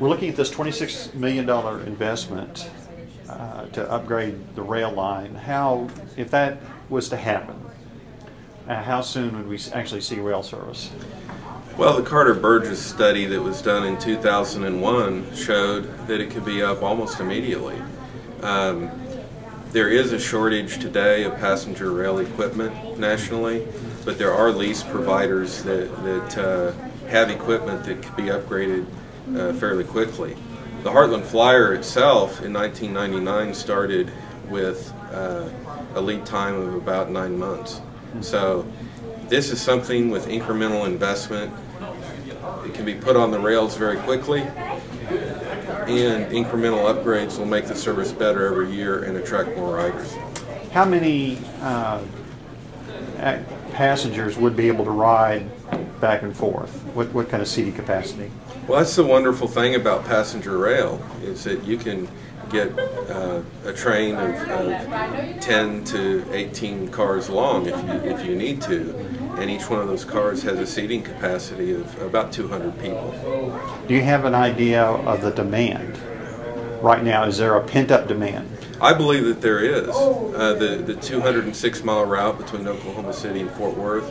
We're looking at this $26 million investment to upgrade the rail line. How, if that was to happen, how soon would we actually see rail service? Well, the Carter-Burgess study that was done in 2001 showed that it could be up almost immediately. There is a shortage today of passenger rail equipment nationally, but there are lease providers that have equipment that could be upgraded fairly quickly. The Heartland Flyer itself in 1999 started with a lead time of about 9 months. So this is something with incremental investment. It can be put on the rails very quickly, and incremental upgrades will make the service better every year and attract more riders. How many passengers would be able to ride back and forth? What kind of seating capacity? Well, that's the wonderful thing about passenger rail, is that you can get a train of 10 to 18 cars long if you need to, and each one of those cars has a seating capacity of about 200 people. Do you have an idea of the demand right now? Is there a pent-up demand? I believe that there is. The 206-mile route between Oklahoma City and Fort Worth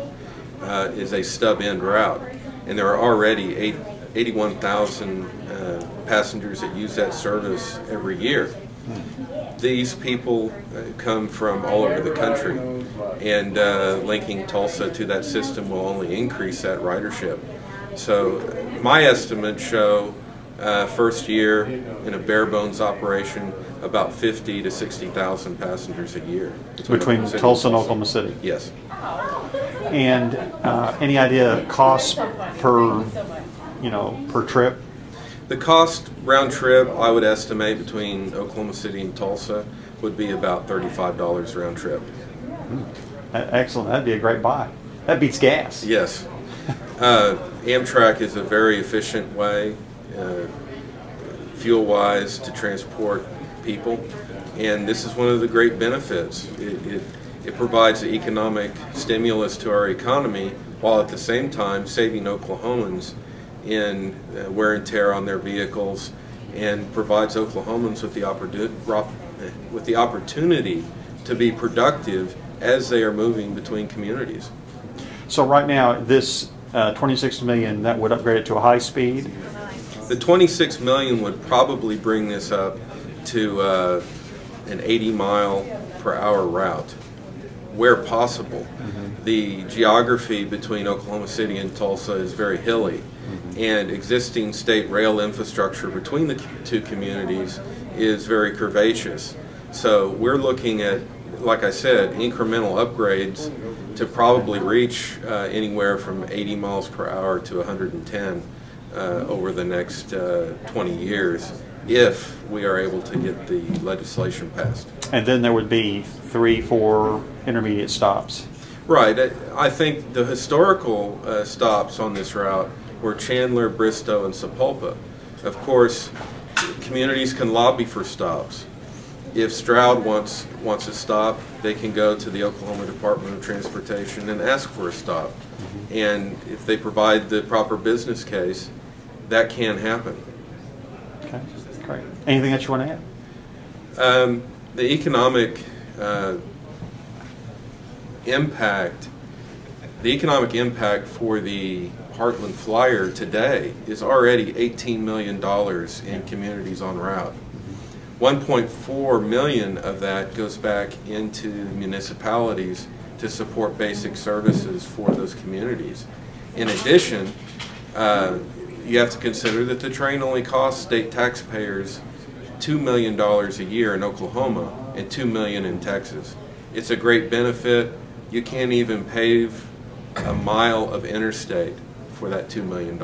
is a stub-end route, and there are already 81,000 passengers that use that service every year. These people come from all over the country, and linking Tulsa to that system will only increase that ridership. So my estimates show first year in a bare bones operation about 50 to 60,000 passengers a year. Between Tulsa and Oklahoma City? Yes. And any idea cost per trip? The cost round trip, I would estimate, between Oklahoma City and Tulsa would be about $35 round trip. Excellent. That'd be a great buy. That beats gas. Yes. Amtrak is a very efficient way, fuel-wise, to transport people, and this is one of the great benefits. It provides the economic stimulus to our economy, while at the same time saving Oklahomans in wear and tear on their vehicles, and provides Oklahomans with the opportunity to be productive as they are moving between communities. So right now, this $26 million, that would upgrade it to a high speed? The $26 million would probably bring this up to an 80-mile-per-hour route, where possible. The geography between Oklahoma City and Tulsa is very hilly, and existing state rail infrastructure between the two communities is very curvaceous. So we're looking at, like I said, incremental upgrades to probably reach anywhere from 80 miles per hour to 110 over the next 20 years, if we are able to get the legislation passed. And then there would be 3-4 intermediate stops. Right. I think the historical stops on this route were Chandler, Bristow, and Sapulpa. Of course, communities can lobby for stops. If Stroud wants a stop, they can go to the Oklahoma Department of Transportation and ask for a stop. And if they provide the proper business case, that can happen. Okay, great. Anything that you want to add? The economic impact for the Heartland Flyer today is already $18 million in communities on route. 1.4 million of that goes back into municipalities to support basic services for those communities. In addition, you have to consider that the train only costs state taxpayers $2 million a year in Oklahoma and $2 million in Texas. It's a great benefit. You can't even pave a mile of interstate for that $2 million.